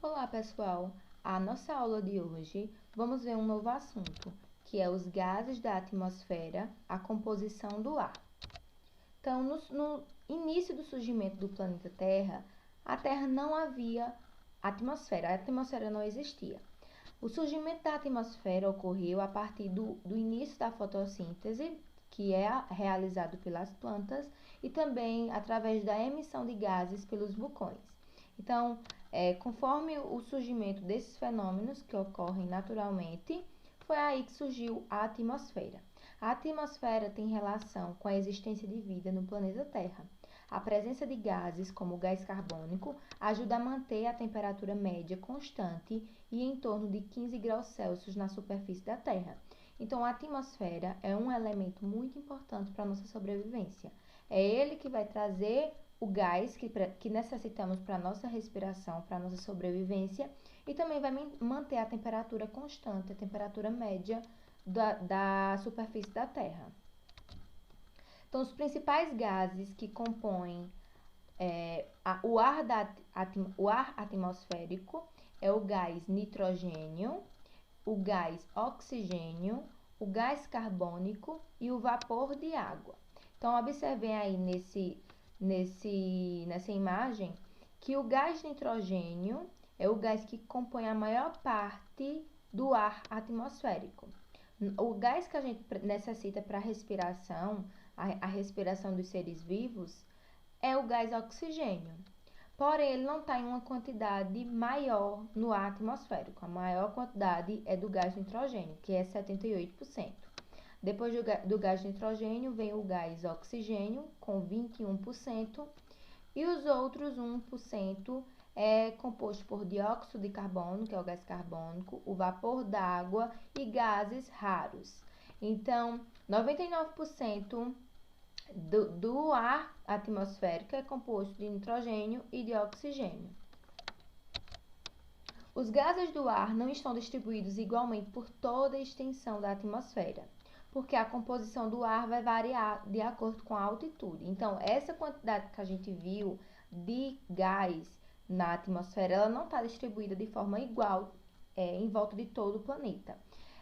Olá, pessoal! A nossa aula de hoje vamos ver um novo assunto, que é os gases da atmosfera, a composição do ar. Então, no início do surgimento do planeta Terra, a Terra não havia atmosfera, a atmosfera não existia. O surgimento da atmosfera ocorreu a partir do início da fotossíntese, que é realizado pelas plantas, e também através da emissão de gases pelos vulcões. Então, conforme o surgimento desses fenômenos que ocorrem naturalmente, foi aí que surgiu a atmosfera. A atmosfera tem relação com a existência de vida no planeta Terra. A presença de gases, como o gás carbônico, ajuda a manter a temperatura média constante e em torno de 15 graus Celsius na superfície da Terra. Então, a atmosfera é um elemento muito importante para a nossa sobrevivência. É ele que vai trazer o gás que necessitamos para a nossa respiração, para a nossa sobrevivência, e também vai manter a temperatura constante, a temperatura média da superfície da Terra. Então, os principais gases que compõem o ar atmosférico é o gás nitrogênio, o gás oxigênio, o gás carbônico e o vapor de água. Então, observem aí nessa imagem que o gás nitrogênio é o gás que compõe a maior parte do ar atmosférico. O gás que a gente necessita para a respiração, a respiração dos seres vivos, é o gás oxigênio. Porém, ele não está em uma quantidade maior no ar atmosférico. A maior quantidade é do gás nitrogênio, que é 78%. Depois do gás nitrogênio vem o gás oxigênio, com 21%, e os outros 1% é composto por dióxido de carbono, que é o gás carbônico, o vapor d'água e gases raros. Então, 99% do ar atmosférico é composto de nitrogênio e de oxigênio. Os gases do ar não estão distribuídos igualmente por toda a extensão da atmosfera, porque a composição do ar vai variar de acordo com a altitude. Então, essa quantidade que a gente viu de gás na atmosfera, ela não está distribuída de forma igual em volta de todo o planeta.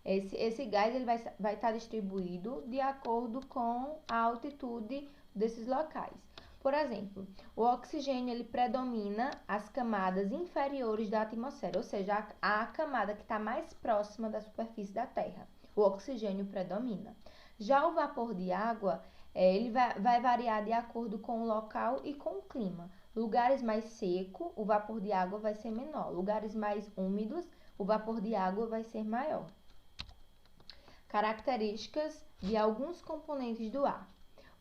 Esse gás ele vai estar distribuído de acordo com a altitude desses locais. Por exemplo, o oxigênio ele predomina as camadas inferiores da atmosfera, ou seja, a camada que está mais próxima da superfície da Terra. O oxigênio predomina. Já o vapor de água, ele vai variar de acordo com o local e com o clima. Lugares mais secos, o vapor de água vai ser menor. Lugares mais úmidos, o vapor de água vai ser maior. Características de alguns componentes do ar.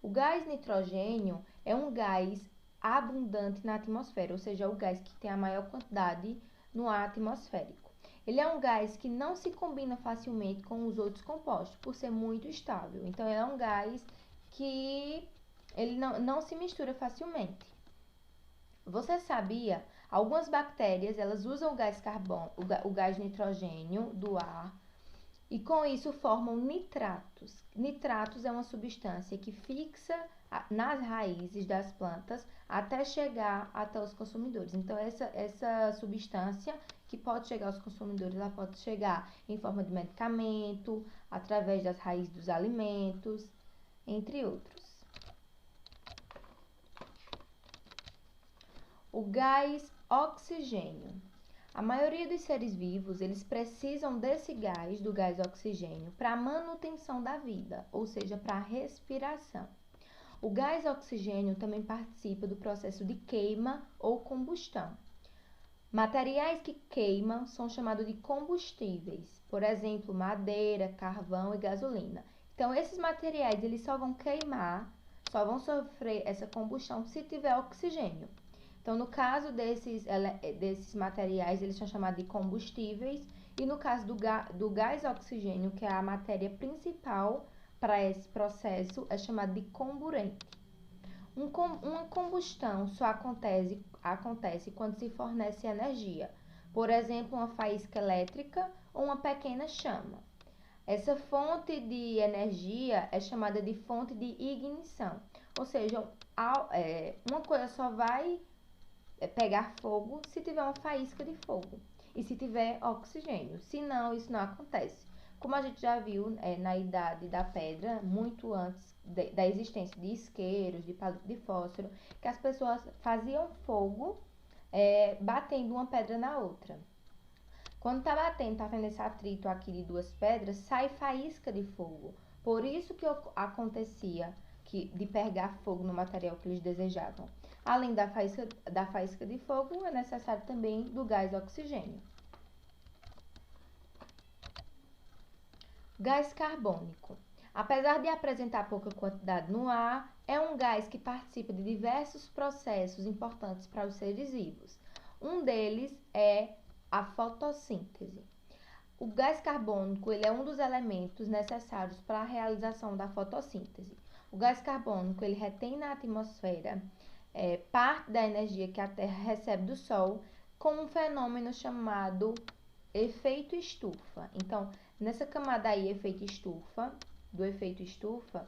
O gás nitrogênio é um gás abundante na atmosfera, ou seja, é o gás que tem a maior quantidade no ar atmosférico. Ele é um gás que não se combina facilmente com os outros compostos, por ser muito estável. Então, ele é um gás que ele não se mistura facilmente. Você sabia? Algumas bactérias, elas usam o gás nitrogênio do ar, e com isso formam nitratos. Nitratos é uma substância que fixa nas raízes das plantas até chegar até os consumidores. Então, essa substância que pode chegar aos consumidores, ela pode chegar em forma de medicamento, através das raízes dos alimentos, entre outros. O gás oxigênio. A maioria dos seres vivos, eles precisam desse gás, do gás oxigênio, para a manutenção da vida, ou seja, para a respiração. O gás oxigênio também participa do processo de queima ou combustão. Materiais que queimam são chamados de combustíveis, por exemplo, madeira, carvão e gasolina. Então, esses materiais, eles só vão queimar, só vão sofrer essa combustão se tiver oxigênio. Então, no caso desses materiais, eles são chamados de combustíveis, e no caso do gás oxigênio, que é a matéria principal para esse processo, é chamado de comburente. Uma combustão só acontece quando se fornece energia, por exemplo, uma faísca elétrica ou uma pequena chama. Essa fonte de energia é chamada de fonte de ignição, ou seja, uma coisa só vai pegar fogo se tiver uma faísca de fogo e se tiver oxigênio. Se não, isso não acontece. Como a gente já viu na Idade da Pedra, muito antes da existência de isqueiros, de palito de fósforo, que as pessoas faziam fogo batendo uma pedra na outra. Quando tá batendo, tá vendo esse atrito aqui de duas pedras, sai faísca de fogo. Por isso que acontecia de pegar fogo no material que eles desejavam. Além da faísca de fogo, é necessário também do gás oxigênio. Gás carbônico. Apesar de apresentar pouca quantidade no ar, é um gás que participa de diversos processos importantes para os seres vivos. Um deles é a fotossíntese. O gás carbônico ele é um dos elementos necessários para a realização da fotossíntese. O gás carbônico ele retém na atmosfera parte da energia que a Terra recebe do Sol com um fenômeno chamado efeito estufa. Então, nessa camada aí, do efeito estufa,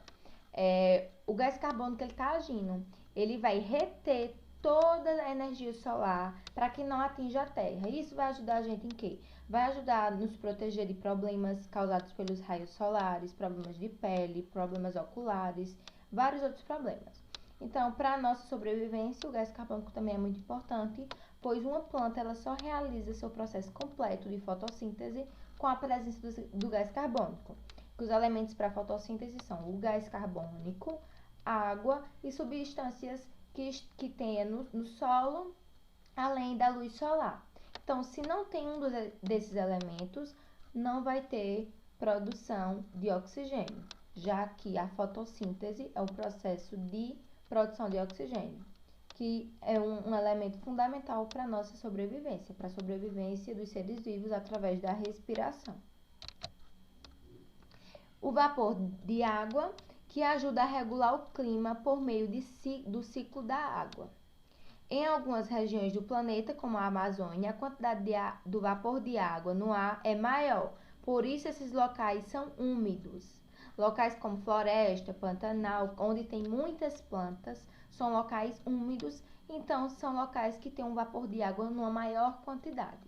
o gás carbônico ele está agindo. Ele vai reter toda a energia solar para que não atinja a Terra. Isso vai ajudar a gente em quê? Vai ajudar a nos proteger de problemas causados pelos raios solares, problemas de pele, problemas oculares, vários outros problemas. Então, para a nossa sobrevivência, o gás carbônico também é muito importante, pois uma planta ela só realiza seu processo completo de fotossíntese com a presença do gás carbônico. Os elementos para a fotossíntese são o gás carbônico, água e substâncias que tenha no solo, além da luz solar. Então, se não tem um desses elementos, não vai ter produção de oxigênio, já que a fotossíntese é o processo de produção de oxigênio, que é um elemento fundamental para a nossa sobrevivência, para a sobrevivência dos seres vivos através da respiração. O vapor de água, que ajuda a regular o clima por meio do ciclo da água. Em algumas regiões do planeta, como a Amazônia, a quantidade do vapor de água no ar é maior, por isso esses locais são úmidos. Locais como floresta, pantanal, onde tem muitas plantas, são locais úmidos, então são locais que têm um vapor de água numa maior quantidade.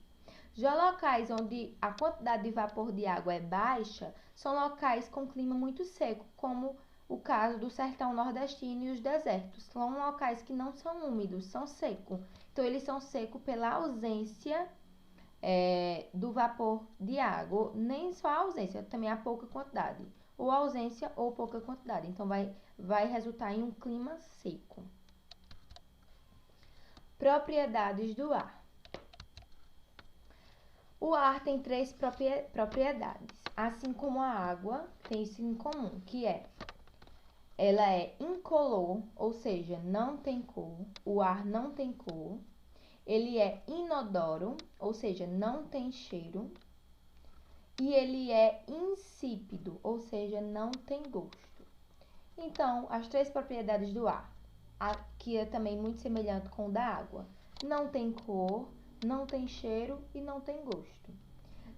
Já locais onde a quantidade de vapor de água é baixa, são locais com clima muito seco, como o caso do sertão nordestino e os desertos. São locais que não são úmidos, são secos. Então, eles são secos pela ausência do vapor de água. Nem só a ausência, também a pouca quantidade. Ou ausência ou pouca quantidade. Então, vai resultar em um clima seco. Propriedades do ar. O ar tem 3 propriedades, assim como a água tem isso em comum, que ela é incolor, ou seja, não tem cor, o ar não tem cor. Ele é inodoro, ou seja, não tem cheiro. E ele é insípido, ou seja, não tem gosto. Então, as 3 propriedades do ar, que é também muito semelhante com o da água. Não tem cor, não tem cheiro e não tem gosto.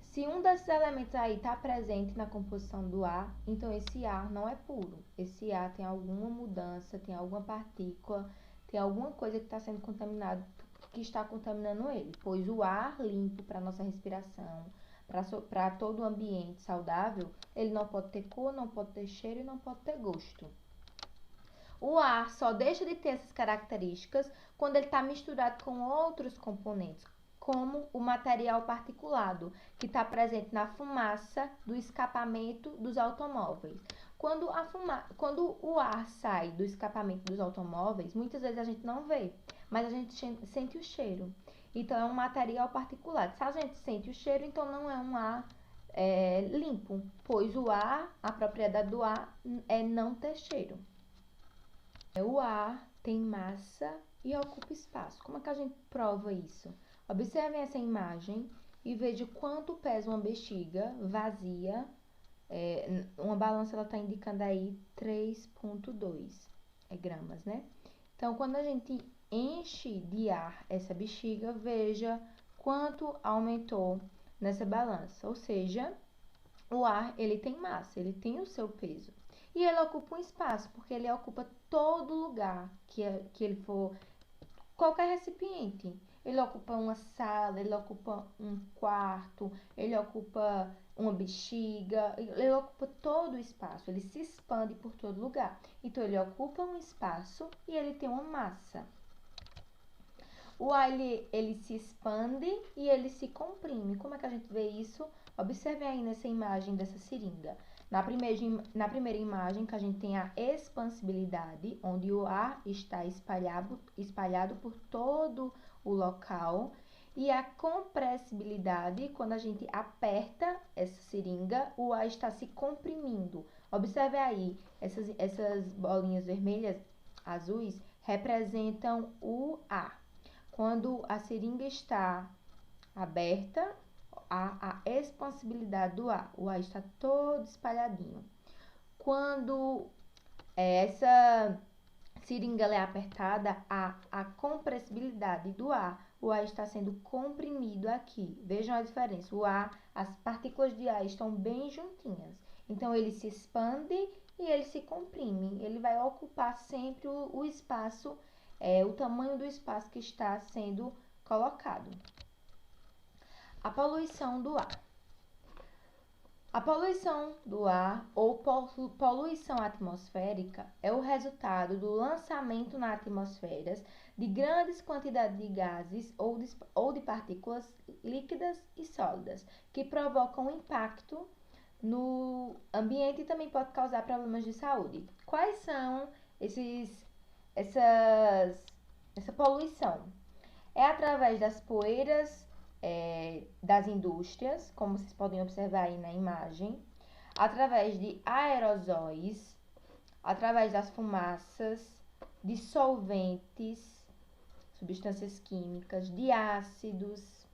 Se um desses elementos aí está presente na composição do ar, então esse ar não é puro. Esse ar tem alguma mudança, tem alguma partícula, tem alguma coisa que está sendo contaminada, que está contaminando ele. Pois o ar limpo para nossa respiração, para todo o ambiente saudável, ele não pode ter cor, não pode ter cheiro e não pode ter gosto. O ar só deixa de ter essas características quando ele está misturado com outros componentes, como o material particulado, que está presente na fumaça do escapamento dos automóveis. Quando o ar sai do escapamento dos automóveis, muitas vezes a gente não vê, mas a gente sente o cheiro. Então, é um material particulado. Se a gente sente o cheiro, então não é um ar limpo, pois a propriedade do ar é não ter cheiro. O ar tem massa e ocupa espaço. Como é que a gente prova isso? Observem essa imagem e vejam quanto pesa uma bexiga vazia. Uma balança ela está indicando aí 3,2 gramas, né? Então, quando a gente enche de ar essa bexiga, veja quanto aumentou nessa balança. Ou seja, o ar ele tem massa, ele tem o seu peso. E ele ocupa um espaço, porque ele ocupa todo lugar que ele for qualquer recipiente. Ele ocupa uma sala, ele ocupa um quarto, ele ocupa uma bexiga, ele ocupa todo o espaço, ele se expande por todo lugar. Então, ele ocupa um espaço e ele tem uma massa. O ar, ele se expande e ele se comprime. Como é que a gente vê isso? Observe aí nessa imagem dessa seringa. Na primeira imagem, que a gente tem a expansibilidade, onde o ar está espalhado por todo o local. E a compressibilidade, quando a gente aperta essa seringa, o ar está se comprimindo. Observe aí, essas bolinhas vermelhas, azuis, representam o ar. Quando a seringa está aberta, há a expansibilidade do ar. O ar está todo espalhadinho. Quando essa seringa é apertada, há a compressibilidade do ar. O ar está sendo comprimido aqui. Vejam a diferença. O ar, as partículas de ar estão bem juntinhas. Então, ele se expande e ele se comprime. Ele vai ocupar sempre o espaço, o tamanho do espaço que está sendo colocado. A poluição do ar. A poluição do ar ou poluição atmosférica é o resultado do lançamento na atmosfera de grandes quantidades de gases ou de partículas líquidas e sólidas, que provocam impacto no ambiente e também pode causar problemas de saúde. Quais são essa poluição? É através das poeiras das indústrias, como vocês podem observar aí na imagem, através de aerosóis, através das fumaças, de solventes, substâncias químicas, de ácidos,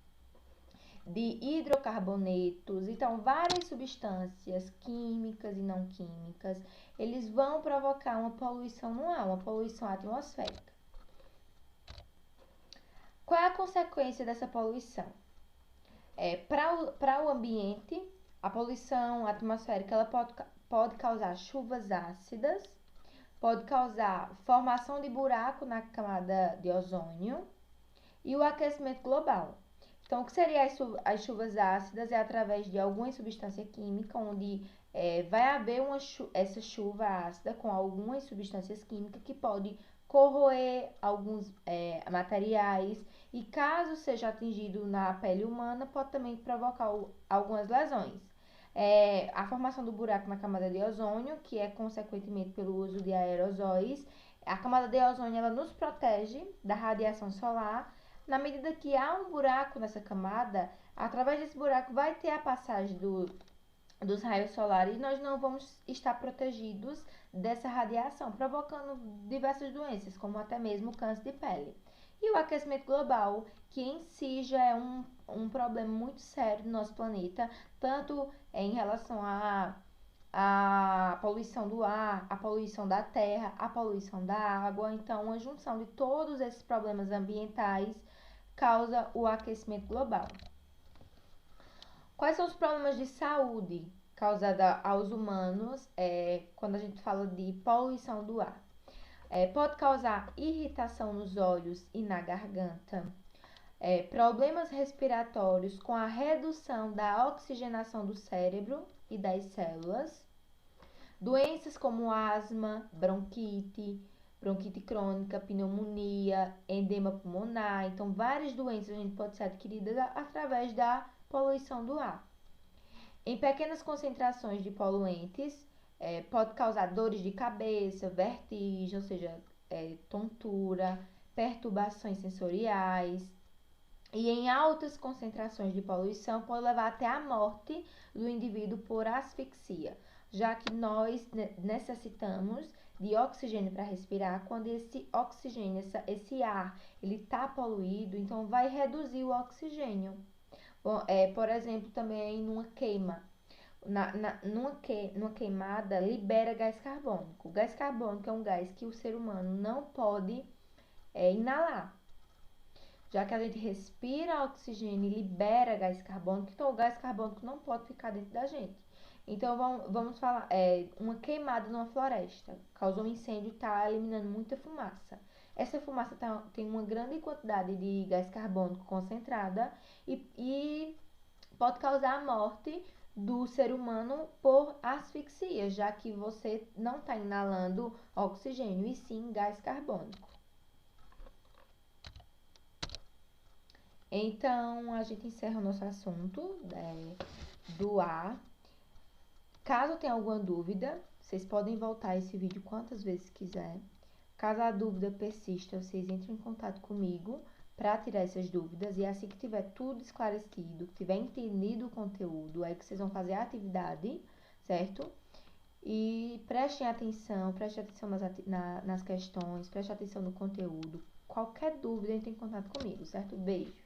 de hidrocarbonetos. Então, várias substâncias químicas e não químicas, eles vão provocar uma poluição no ar, uma poluição atmosférica. Qual é a consequência dessa poluição? Para o ambiente, a poluição atmosférica ela pode causar chuvas ácidas, pode causar formação de buraco na camada de ozônio e o aquecimento global. Então, o que seriam as chuvas ácidas? É através de alguma substância química, onde vai haver essa chuva ácida com algumas substâncias químicas que pode corroer alguns materiais e, caso seja atingido na pele humana, pode também provocar algumas lesões. A formação do buraco na camada de ozônio, que é consequentemente pelo uso de aerosóis. A camada de ozônio ela nos protege da radiação solar. Na medida que há um buraco nessa camada, através desse buraco vai ter a passagem dos raios solares e nós não vamos estar protegidos dessa radiação, provocando diversas doenças, como até mesmo câncer de pele. E o aquecimento global, que em si já é um problema muito sério no nosso planeta, tanto em relação à poluição do ar, à poluição da terra, à poluição da água. Então, uma junção de todos esses problemas ambientais causa o aquecimento global. Quais são os problemas de saúde causados aos humanos quando a gente fala de poluição do ar? Pode causar irritação nos olhos e na garganta, problemas respiratórios com a redução da oxigenação do cérebro e das células, doenças como asma, bronquite crônica, pneumonia, edema pulmonar. Então, várias doenças a gente pode ser adquiridas através da poluição do ar. Em pequenas concentrações de poluentes, pode causar dores de cabeça, vertigem, ou seja, tontura, perturbações sensoriais. E em altas concentrações de poluição, pode levar até a morte do indivíduo por asfixia, já que nós necessitamos de oxigênio para respirar. Quando esse oxigênio, esse ar, ele está poluído, então vai reduzir o oxigênio. Bom, por exemplo, também numa queima. Numa queimada, libera gás carbônico. O gás carbônico é um gás que o ser humano não pode inalar. Já que a gente respira oxigênio e libera gás carbônico, então o gás carbônico não pode ficar dentro da gente. Então, vamos falar, uma queimada numa floresta, causou um incêndio e está eliminando muita fumaça. Essa fumaça tem uma grande quantidade de gás carbônico concentrada e pode causar a morte do ser humano por asfixia, já que você não está inalando oxigênio, e sim gás carbônico. Então, a gente encerra o nosso assunto do ar. Caso tenha alguma dúvida, vocês podem voltar esse vídeo quantas vezes quiser. Caso a dúvida persista, vocês entrem em contato comigo para tirar essas dúvidas. E assim que tiver tudo esclarecido, que tiver entendido o conteúdo, é que vocês vão fazer a atividade, certo? E prestem atenção nas questões, prestem atenção no conteúdo. Qualquer dúvida, entre em contato comigo, certo? Beijo!